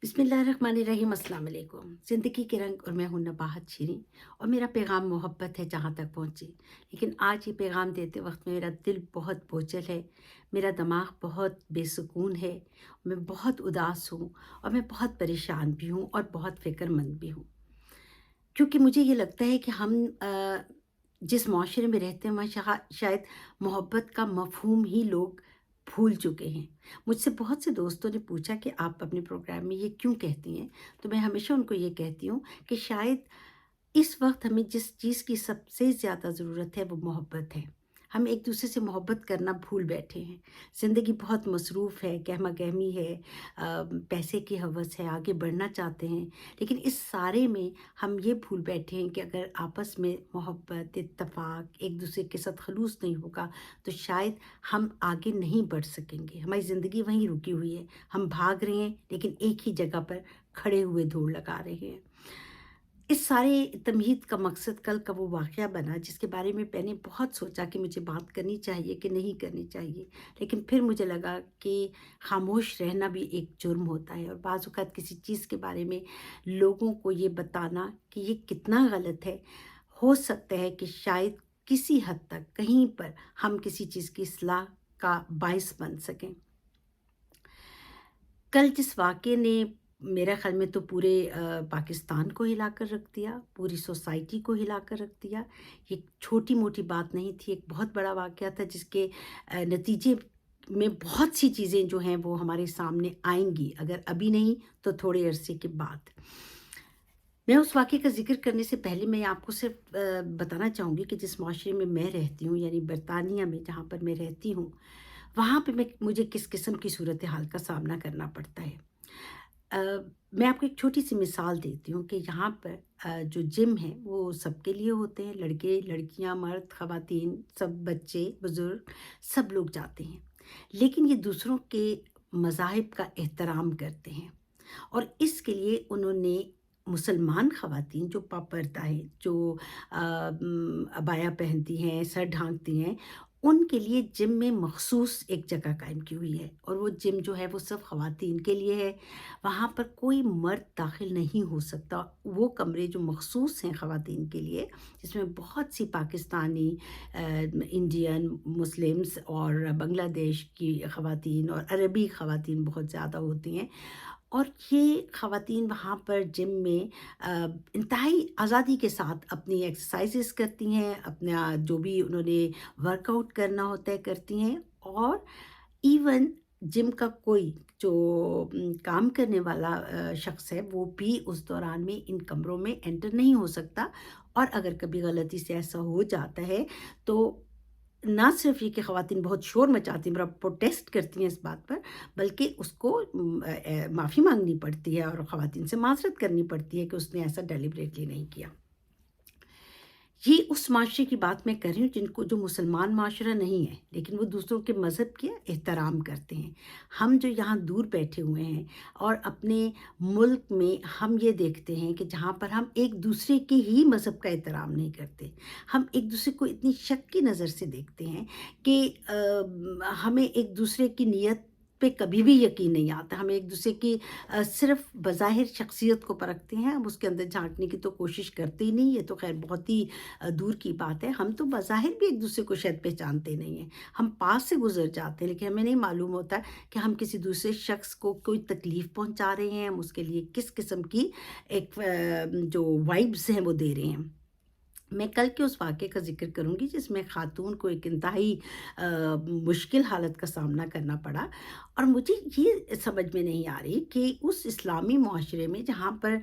بسم اللہ الرحمن الرحیم۔ السلام علیکم۔ زندگی کے رنگ اور میں ہوں نباہت شیریں، اور میرا پیغام محبت ہے جہاں تک پہنچے۔ لیکن آج یہ پیغام دیتے وقت میرا دل بہت بوجھل ہے، میرا دماغ بہت بے سکون ہے، میں بہت اداس ہوں، اور میں بہت پریشان بھی ہوں اور بہت فکر مند بھی ہوں، کیونکہ مجھے یہ لگتا ہے کہ ہم جس معاشرے میں رہتے ہیں وہاں شاید محبت کا مفہوم ہی لوگ بھول چکے ہیں۔ مجھ سے بہت سے دوستوں نے پوچھا کہ آپ اپنے پروگرام میں یہ کیوں کہتی ہیں؟ تو میں ہمیشہ ان کو یہ کہتی ہوں کہ شاید اس وقت ہمیں جس چیز کی سب سے زیادہ ضرورت ہے وہ محبت ہے۔ ہم ایک دوسرے سے محبت کرنا بھول بیٹھے ہیں۔ زندگی بہت مصروف ہے، گہما گہمی ہے، پیسے کی ہوس ہے، آگے بڑھنا چاہتے ہیں، لیکن اس سارے میں ہم یہ بھول بیٹھے ہیں کہ اگر آپس میں محبت، اتفاق، ایک دوسرے کے ساتھ خلوص نہیں ہوگا تو شاید ہم آگے نہیں بڑھ سکیں گے۔ ہماری زندگی وہیں رکی ہوئی ہے، ہم بھاگ رہے ہیں لیکن ایک ہی جگہ پر کھڑے ہوئے دوڑ لگا رہے ہیں۔ اس سارے تمہید کا مقصد کل کا وہ واقعہ بنا جس کے بارے میں میں نے بہت سوچا کہ مجھے بات کرنی چاہیے کہ نہیں کرنی چاہیے، لیکن پھر مجھے لگا کہ خاموش رہنا بھی ایک جرم ہوتا ہے، اور بعض اوقات کسی چیز کے بارے میں لوگوں کو یہ بتانا کہ یہ کتنا غلط ہے، ہو سکتا ہے کہ شاید کسی حد تک کہیں پر ہم کسی چیز کی اصلاح کا باعث بن سکیں۔ کل جس واقعے نے میرا خیال میں تو پورے پاکستان کو ہلا کر رکھ دیا، پوری سوسائٹی کو ہلا کر رکھ دیا، یہ چھوٹی موٹی بات نہیں تھی، ایک بہت بڑا واقعہ تھا جس کے نتیجے میں بہت سی چیزیں جو ہیں وہ ہمارے سامنے آئیں گی، اگر ابھی نہیں تو تھوڑے عرصے کے بعد۔ میں اس واقعے کا ذکر کرنے سے پہلے میں آپ کو صرف بتانا چاہوں گی کہ جس معاشرے میں میں رہتی ہوں، یعنی برطانیہ میں جہاں پر میں رہتی ہوں، وہاں پہ مجھے کس قسم کی صورتحال کا سامنا کرنا پڑتا ہے۔ آ، میں آپ کو ایک چھوٹی سی مثال دیتی ہوں کہ یہاں پر جو جم ہیں وہ سب کے لیے ہوتے ہیں، لڑکے لڑکیاں مرد خواتین سب بچے بزرگ سب لوگ جاتے ہیں، لیکن یہ دوسروں کے مذاہب کا احترام کرتے ہیں، اور اس کے لیے انہوں نے مسلمان خواتین جو پردہ ہیں، جو عبایا پہنتی ہیں، سر ڈھانکتی ہیں، ان کے لیے جم میں مخصوص ایک جگہ قائم کی ہوئی ہے، اور وہ جم جو ہے وہ صرف خواتین کے لیے ہے۔ وہاں پر کوئی مرد داخل نہیں ہو سکتا۔ وہ کمرے جو مخصوص ہیں خواتین کے لیے، جس میں بہت سی پاکستانی، انڈین مسلمز اور بنگلہ دیش کی خواتین اور عربی خواتین بہت زیادہ ہوتی ہیں، اور یہ خواتین وہاں پر جم میں انتہائی آزادی کے ساتھ اپنی ایکسرسائزز کرتی ہیں، اپنا جو بھی انہوں نے ورک آؤٹ کرنا ہوتا ہے کرتی ہیں، اور ایون جم کا کوئی جو کام کرنے والا شخص ہے وہ بھی اس دوران میں ان کمروں میں انٹر نہیں ہو سکتا، اور اگر کبھی غلطی سے ایسا ہو جاتا ہے تو نہ صرف یہ کہ خواتین بہت شور مچاتی ہیں، بڑا پروٹیسٹ کرتی ہیں اس بات پر، بلکہ اس کو معافی مانگنی پڑتی ہے اور خواتین سے معذرت کرنی پڑتی ہے کہ اس نے ایسا ڈیلیبریٹلی نہیں کیا۔ یہ اس معاشرے کی بات میں کر رہی ہوں جن کو جو مسلمان معاشرہ نہیں ہے، لیکن وہ دوسروں کے مذہب کے احترام کرتے ہیں۔ ہم جو یہاں دور بیٹھے ہوئے ہیں اور اپنے ملک میں ہم یہ دیکھتے ہیں کہ جہاں پر ہم ایک دوسرے کے ہی مذہب کا احترام نہیں کرتے، ہم ایک دوسرے کو اتنی شک کی نظر سے دیکھتے ہیں کہ ہمیں ایک دوسرے کی نیت پہ کبھی بھی یقین نہیں آتا، ہم ایک دوسرے کی صرف بظاہر شخصیت کو پرکھتے ہیں، ہم اس کے اندر جھانکنے کی تو کوشش کرتے ہی نہیں۔ یہ تو خیر بہت ہی دور کی بات ہے، ہم تو بظاہر بھی ایک دوسرے کو شاید پہچانتے نہیں ہیں، ہم پاس سے گزر جاتے ہیں لیکن ہمیں نہیں معلوم ہوتا کہ ہم کسی دوسرے شخص کو کوئی تکلیف پہنچا رہے ہیں، ہم اس کے لیے کس قسم کی ایک جو وائبز ہیں وہ دے رہے ہیں۔ میں کل کے اس واقعے کا ذکر کروں گی جس میں خاتون کو ایک انتہائی مشکل حالت کا سامنا کرنا پڑا، اور مجھے یہ سمجھ میں نہیں آ رہی کہ اس اسلامی معاشرے میں جہاں پر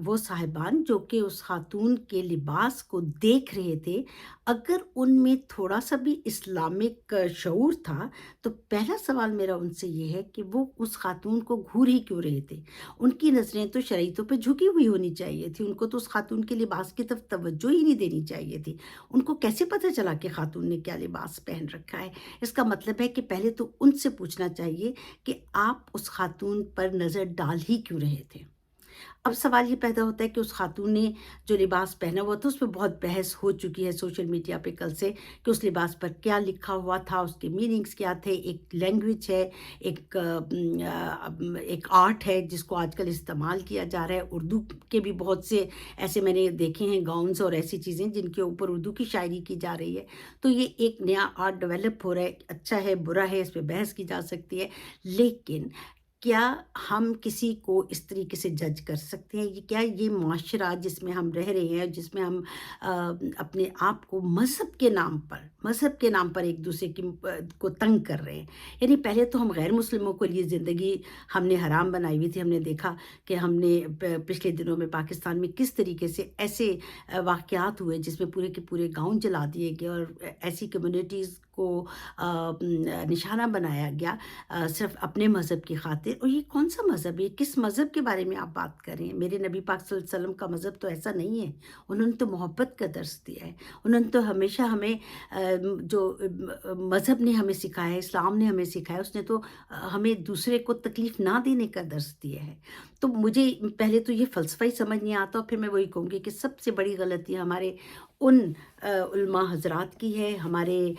وہ صاحبان جو کہ اس خاتون کے لباس کو دیکھ رہے تھے، اگر ان میں تھوڑا سا بھی اسلامک شعور تھا تو پہلا سوال میرا ان سے یہ ہے کہ وہ اس خاتون کو گھور ہی کیوں رہے تھے؟ ان کی نظریں تو شریعتوں پہ جھکی ہوئی ہونی چاہیے تھی، ان کو تو اس خاتون کے لباس کی طرف توجہ ہی نہیں دینی چاہیے تھی۔ ان کو کیسے پتہ چلا کہ خاتون نے کیا لباس پہن رکھا ہے؟ اس کا مطلب ہے کہ پہلے تو ان سے پوچھنا چاہیے کہ آپ اس خاتون پر نظر ڈال ہی کیوں رہے تھے؟ اب سوال یہ پیدا ہوتا ہے کہ اس خاتون نے جو لباس پہنا ہوا تھا اس پہ بہت بحث ہو چکی ہے سوشل میڈیا پہ کل سے، کہ اس لباس پر کیا لکھا ہوا تھا، اس کے میننگز کیا تھے، ایک لینگویج ہے، ایک آرٹ ہے جس کو آج کل استعمال کیا جا رہا ہے، اردو کے بھی بہت سے ایسے میں نے دیکھے ہیں گاؤنز اور ایسی چیزیں جن کے اوپر اردو کی شاعری کی جا رہی ہے، تو یہ ایک نیا آرٹ ڈیولپ ہو رہا ہے، اچھا ہے برا ہے اس پہ بحث کی جا سکتی ہے، لیکن کیا ہم کسی کو اس طریقے سے جج کر سکتے ہیں؟ کیا یہ معاشرہ جس میں ہم رہ رہے ہیں، جس میں ہم اپنے آپ کو مذہب کے نام پر ایک دوسرے کی کو تنگ کر رہے ہیں؟ یعنی پہلے تو ہم غیر مسلموں کے لیے زندگی ہم نے حرام بنائی ہوئی تھی، ہم نے دیکھا کہ ہم نے پچھلے دنوں میں پاکستان میں کس طریقے سے ایسے واقعات ہوئے جس میں پورے کے پورے گاؤں جلا دیے گئے اور ایسی کمیونٹیز کو نشانہ بنایا گیا صرف اپنے مذہب کی خاطر۔ اور یہ کون سا مذہب ہے؟ کس مذہب کے بارے میں آپ بات کر رہے ہیں؟ میرے نبی پاک صلی اللہ علیہ وسلم کا مذہب تو ایسا نہیں ہے، انہوں نے تو محبت کا درس دیا ہے، انہوں نے تو ہمیشہ ہمیں جو مذہب نے ہمیں سکھایا ہے، اسلام نے ہمیں سکھایا ہے، اس نے تو ہمیں دوسرے کو تکلیف نہ دینے کا درس دیا ہے۔ تو مجھے پہلے تو یہ فلسفہ ہی سمجھ نہیں آتا، اور پھر میں وہی کہوں گی کہ سب سے بڑی غلطی ہمارے ان علماء حضرات کی ہے، ہماری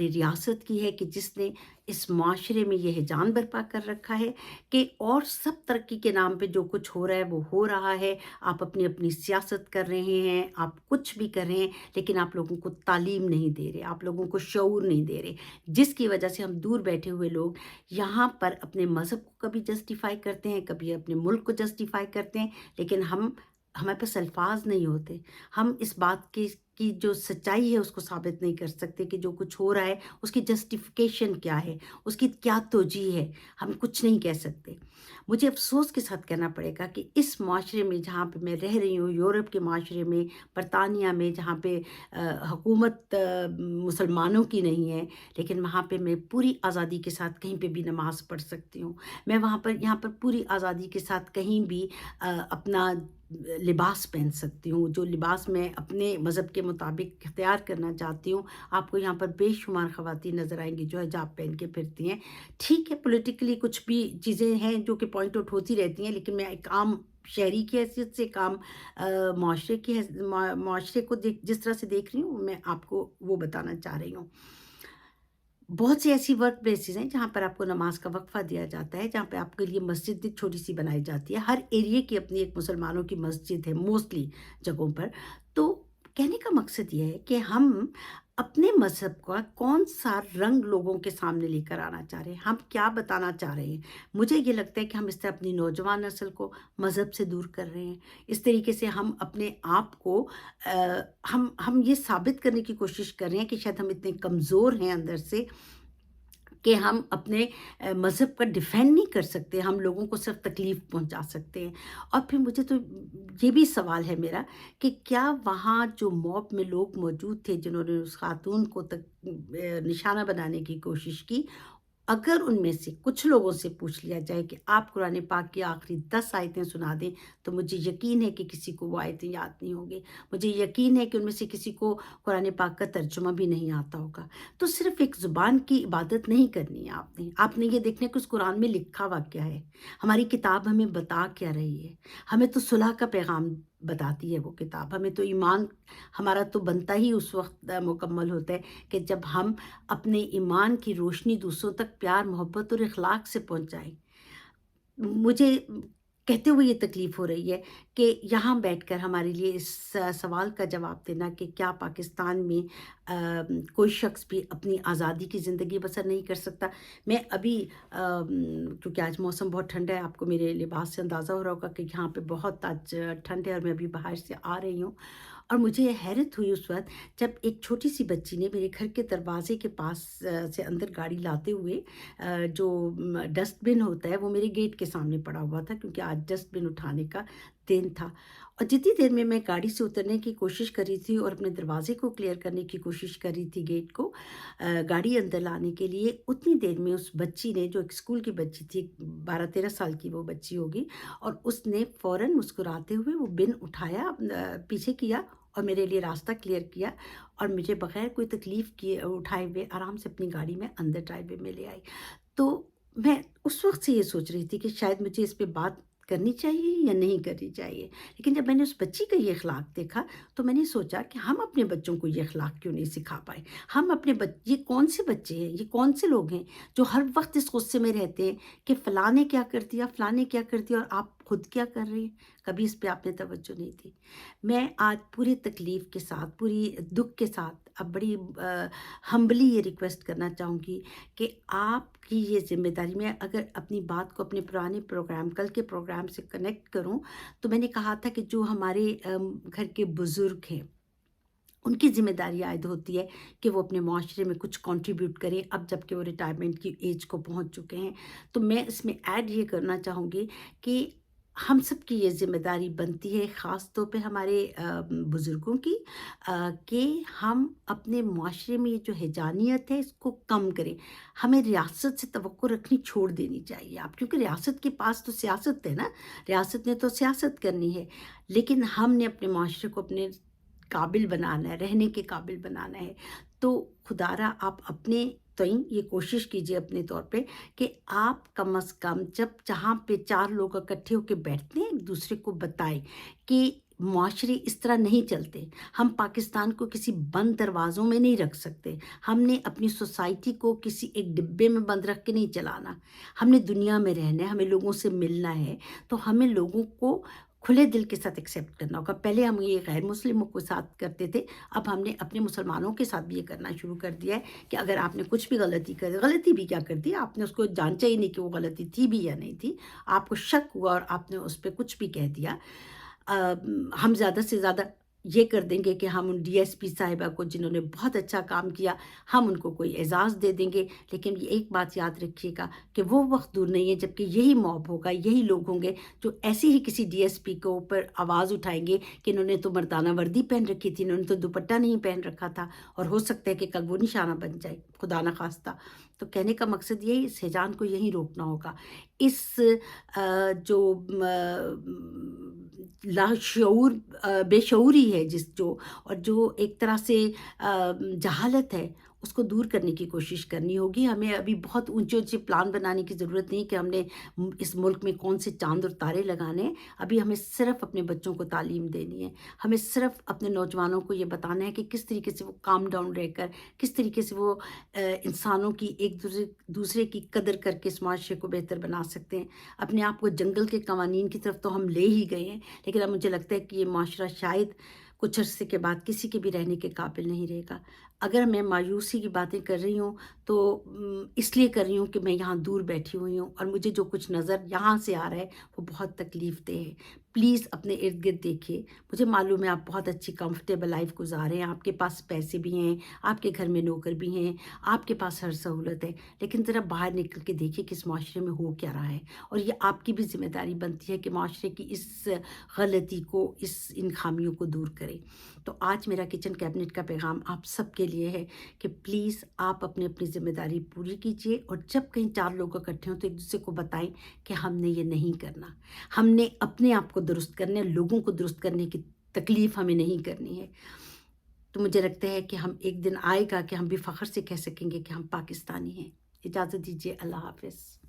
ریاست کی ہے کہ جس نے اس معاشرے میں یہ ہیجان برپا کر رکھا ہے کہ اور سب ترقی کے نام پہ جو کچھ ہو رہا ہے وہ ہو رہا ہے، آپ اپنی اپنی سیاست کر رہے ہیں، آپ کچھ بھی کر رہے ہیں، لیکن آپ لوگوں کو تعلیم نہیں دے رہے، آپ لوگوں کو شعور نہیں دے رہے، جس کی وجہ سے ہم دور بیٹھے ہوئے لوگ یہاں پر اپنے مذہب کو کبھی جسٹیفائی کرتے ہیں، کبھی اپنے ملک کو جسٹیفائی کرتے ہیں، لیکن ہمارے پاس الفاظ نہیں ہوتے، ہم اس بات کی جو سچائی ہے اس کو ثابت نہیں کر سکتے کہ جو کچھ ہو رہا ہے اس کی جسٹیفیکیشن کیا ہے، اس کی کیا توجیہ ہے، ہم کچھ نہیں کہہ سکتے۔ مجھے افسوس کے ساتھ کہنا پڑے گا کہ اس معاشرے میں جہاں پہ میں رہ رہی ہوں، یورپ کے معاشرے میں، برطانیہ میں، جہاں پہ حکومت مسلمانوں کی نہیں ہے، لیکن وہاں پہ میں پوری آزادی کے ساتھ کہیں پہ بھی نماز پڑھ سکتی ہوں، میں یہاں پر پوری آزادی کے ساتھ کہیں بھی اپنا لباس پہن سکتی ہوں، جو لباس میں اپنے مذہب کے مطابق اختیار کرنا چاہتی ہوں۔ آپ کو یہاں پر بے شمار خواتین نظر آئیں گی جو حجاب پہن کے پھرتی ہیں۔ ٹھیک ہے، پولیٹیکلی کچھ بھی چیزیں ہیں جو کہ پوائنٹ آؤٹ ہوتی رہتی ہیں، لیکن میں ایک عام شہری کی حیثیت سے، ایک عام معاشرے کو جس طرح سے دیکھ رہی ہوں، میں آپ کو وہ بتانا چاہ رہی ہوں۔ بہت سی ایسی ورک پلیسز ہیں جہاں پر آپ کو نماز کا وقفہ دیا جاتا ہے، جہاں پہ آپ کے لیے مسجد بھی چھوٹی سی بنائی جاتی ہے، ہر ایریے کی اپنی ایک مسلمانوں کی مسجد ہے موسٹلی جگہوں پر۔ تو کہنے کا مقصد یہ ہے کہ ہم اپنے مذہب کا کون سا رنگ لوگوں کے سامنے لے کر آنا چاہ رہے ہیں، ہم کیا بتانا چاہ رہے ہیں۔ مجھے یہ لگتا ہے کہ ہم اس طرح اپنی نوجوان نسل کو مذہب سے دور کر رہے ہیں، اس طریقے سے ہم اپنے آپ کو ہم یہ ثابت کرنے کی کوشش کر رہے ہیں کہ شاید ہم اتنے کمزور ہیں اندر سے کہ ہم اپنے مذہب کا ڈیفینڈ نہیں کر سکتے، ہم لوگوں کو صرف تکلیف پہنچا سکتے ہیں۔ اور پھر مجھے تو یہ بھی سوال ہے میرا کہ کیا وہاں جو موب میں لوگ موجود تھے جنہوں نے اس خاتون کو نشانہ بنانے کی کوشش کی، اگر ان میں سے کچھ لوگوں سے پوچھ لیا جائے کہ آپ قرآن پاک کی آخری 10 آیتیں سنا دیں، تو مجھے یقین ہے کہ کسی کو وہ آیتیں یاد نہیں ہوں گی، مجھے یقین ہے کہ ان میں سے کسی کو قرآن پاک کا ترجمہ بھی نہیں آتا ہوگا۔ تو صرف ایک زبان کی عبادت نہیں کرنی ہے آپ نے یہ دیکھنا کہ اس قرآن میں لکھا ہوا کیا ہے، ہماری کتاب ہمیں بتا کیا رہی ہے۔ ہمیں تو صلح کا پیغام بتاتی ہے وہ کتاب، ہمیں تو ایمان ہمارا تو بنتا ہی اس وقت مکمل ہوتا ہے کہ جب ہم اپنے ایمان کی روشنی دوسروں تک پیار، محبت اور اخلاق سے پہنچائیں۔ مجھے کہتے ہوئے یہ تکلیف ہو رہی ہے کہ یہاں بیٹھ کر ہمارے لیے اس سوال کا جواب دینا کہ کیا پاکستان میں کوئی شخص بھی اپنی آزادی کی زندگی بسر نہیں کر سکتا۔ میں ابھی کیونکہ آج موسم بہت ٹھنڈا ہے، آپ کو میرے لباس سے اندازہ ہو رہا ہوگا کہ یہاں پہ بہت آج ٹھنڈ ہے، اور میں ابھی باہر سے آ رہی ہوں، اور مجھے یہ حیرت ہوئی اس وقت جب ایک چھوٹی سی بچی نے میرے گھر کے دروازے کے پاس سے اندر گاڑی لاتے ہوئے جو ڈسٹ بن ہوتا ہے وہ میرے گیٹ کے سامنے پڑا ہوا تھا، کیونکہ آج ڈسٹ بن اٹھانے کا دن تھا، اور جتنی دیر میں گاڑی سے اترنے کی کوشش کر رہی تھی اور اپنے دروازے کو کلیئر کرنے کی کوشش کر رہی تھی، گیٹ کو گاڑی اندر لانے کے لیے، اتنی دیر میں اس بچی نے، جو ایک اسکول کی بچی تھی، 12-13 سال کی وہ بچی ہوگی، اور اس نے فوراً مسکراتے ہوئے وہ بن اٹھایا، پیچھے کیا اور میرے لیے راستہ کلیئر کیا، اور مجھے بغیر کوئی تکلیف کیے اٹھائے ہوئے آرام سے اپنی گاڑی میں اندر ڈرائیو وے میں لے آئی۔ تو میں اس وقت سے یہ سوچ رہی تھی کہ شاید مجھے اس پہ بات کرنی چاہیے یا نہیں کرنی چاہیے؟ لیکن جب میں نے اس بچی کا یہ اخلاق دیکھا تو میں نے سوچا کہ ہم اپنے بچوں کو یہ اخلاق کیوں نہیں سکھا پائے؟ ہم اپنے یہ کون سے بچے ہیں، یہ کون سے لوگ ہیں جو ہر وقت اس غصے میں رہتے ہیں کہ فلاں نے کیا کر دیا، فلاں نے کیا کر دیا، اور آپ خود کیا کر رہے ہیں؟ کبھی اس پہ آپ نے توجہ نہیں دی۔ میں آج پوری تکلیف کے ساتھ، پوری دکھ کے ساتھ اب بڑی ہمبلی یہ ریکویسٹ کرنا چاہوں گی کہ آپ کی یہ ذمہ داری، میں اگر اپنی بات کو اپنے پرانے پروگرام، کل کے پروگرام سے کنیکٹ کروں، تو میں نے کہا تھا کہ جو ہمارے گھر کے بزرگ ہیں ان کی ذمہ داری عائد ہوتی ہے کہ وہ اپنے معاشرے میں کچھ کنٹریبیوٹ کریں، اب جب کہ وہ ریٹائرمنٹ کی ایج کو پہنچ چکے ہیں۔ تو میں اس میں ایڈ یہ کرنا چاہوں گی کہ ہم سب کی یہ ذمہ داری بنتی ہے، خاص طور پہ ہمارے بزرگوں کی، کہ ہم اپنے معاشرے میں یہ جو ہیجانیت ہے اس کو کم کریں۔ ہمیں ریاست سے توقع رکھنی چھوڑ دینی چاہیے آپ، کیونکہ ریاست کے پاس تو سیاست ہے نا، ریاست نے تو سیاست کرنی ہے، لیکن ہم نے اپنے معاشرے کو اپنے قابل بنانا ہے، رہنے کے قابل بنانا ہے۔ تو خدا را آپ اپنے تئیں یہ کوشش کیجئے اپنے طور پہ کہ آپ کم از کم جب جہاں پہ 4 لوگ اکٹھے ہو کے بیٹھتے ہیں ایک دوسرے کو بتائیں کہ معاشرے اس طرح نہیں چلتے۔ ہم پاکستان کو کسی بند دروازوں میں نہیں رکھ سکتے، ہم نے اپنی سوسائٹی کو کسی ایک ڈبے میں بند رکھ کے نہیں چلانا، ہم نے دنیا میں رہنا ہے، ہمیں لوگوں سے ملنا ہے، تو ہمیں لوگوں کو کھلے دل کے ساتھ ایکسیپٹ کرنا ہوگا۔ پہلے ہم یہ غیر مسلموں کے ساتھ کرتے تھے، اب ہم نے اپنے مسلمانوں کے ساتھ بھی یہ کرنا شروع کر دیا ہے کہ اگر آپ نے کچھ بھی غلطی کر، غلطی بھی کیا کر دی، آپ نے اس کو جانچا ہی نہیں کہ وہ غلطی تھی بھی یا نہیں تھی، آپ کو شک ہوا اور آپ نے اس پہ کچھ بھی کہہ دیا، ہم زیادہ سے زیادہ یہ کر دیں گے کہ ہم ان ڈی ایس پی صاحبہ کو جنہوں نے بہت اچھا کام کیا، ہم ان کو کوئی اعزاز دے دیں گے، لیکن یہ ایک بات یاد رکھیے گا کہ وہ وقت دور نہیں ہے جب کہ یہی موب ہوگا، یہی لوگ ہوں گے جو ایسے ہی کسی ڈی ایس پی کے اوپر آواز اٹھائیں گے کہ انہوں نے تو مردانہ وردی پہن رکھی تھی، انہوں نے تو دوپٹہ نہیں پہن رکھا تھا، اور ہو سکتا ہے کہ کل وہ نشانہ بن جائے، خدا نہ خواستہ۔ تو کہنے کا مقصد یہی، اس ہیجان کو یہیں روکنا ہوگا، اس جو لاشعور بے شعوری ہے جس جو، اور جو ایک طرح سے جہالت ہے، اس کو دور کرنے کی کوشش کرنی ہوگی۔ ہمیں ابھی بہت اونچے اونچے پلان بنانے کی ضرورت نہیں کہ ہم نے اس ملک میں کون سے چاند اور تارے لگانے ہیں، ابھی ہمیں صرف اپنے بچوں کو تعلیم دینی ہے، ہمیں صرف اپنے نوجوانوں کو یہ بتانا ہے کہ کس طریقے سے وہ کام ڈاؤن رہ کر، کس طریقے سے وہ انسانوں کی ایک دوسرے کی قدر کر کے اس معاشرے کو بہتر بنا سکتے ہیں۔ اپنے آپ کو جنگل کے قوانین کی طرف تو ہم لے ہی گئے ہیں، لیکن اب مجھے لگتا ہے کہ یہ معاشرہ شاید کچھ عرصے کے بعد کسی کے بھی رہنے کے قابل نہیں رہے گا۔ اگر میں مایوسی کی باتیں کر رہی ہوں تو اس لیے کر رہی ہوں کہ میں یہاں دور بیٹھی ہوئی ہوں اور مجھے جو کچھ نظر یہاں سے آ رہا ہے وہ بہت تکلیف دہ ہے۔ پلیز اپنے ارد گرد دیکھیے، مجھے معلوم ہے آپ بہت اچھی کمفرٹیبل لائف گزار رہے ہیں، آپ کے پاس پیسے بھی ہیں، آپ کے گھر میں نوکر بھی ہیں، آپ کے پاس ہر سہولت ہے، لیکن ذرا باہر نکل کے دیکھیے کہ اس معاشرے میں ہو کیا رہا ہے، اور یہ آپ کی بھی ذمہ داری بنتی ہے کہ معاشرے کی اس غلطی کو، ان خامیوں کو دور کریں۔ تو آج میرا کچن کیبنٹ کا پیغام آپ سب کے لیے ہے کہ پلیز آپ اپنی ذمہ داری پوری کیجیے، اور جب کہیں 4 لوگ اکٹھے ہوں تو ایک دوسرے کو بتائیں کہ ہم نے یہ نہیں کرنا، ہم نے اپنے آپ کو درست کرنا ہے، لوگوں کو درست کرنے کی تکلیف ہمیں نہیں کرنی ہے۔ تو مجھے لگتا ہے کہ ہم ایک دن آئے گا کہ ہم بھی فخر سے کہہ سکیں گے کہ ہم پاکستانی ہیں۔ اجازت دیجیے، اللہ حافظ۔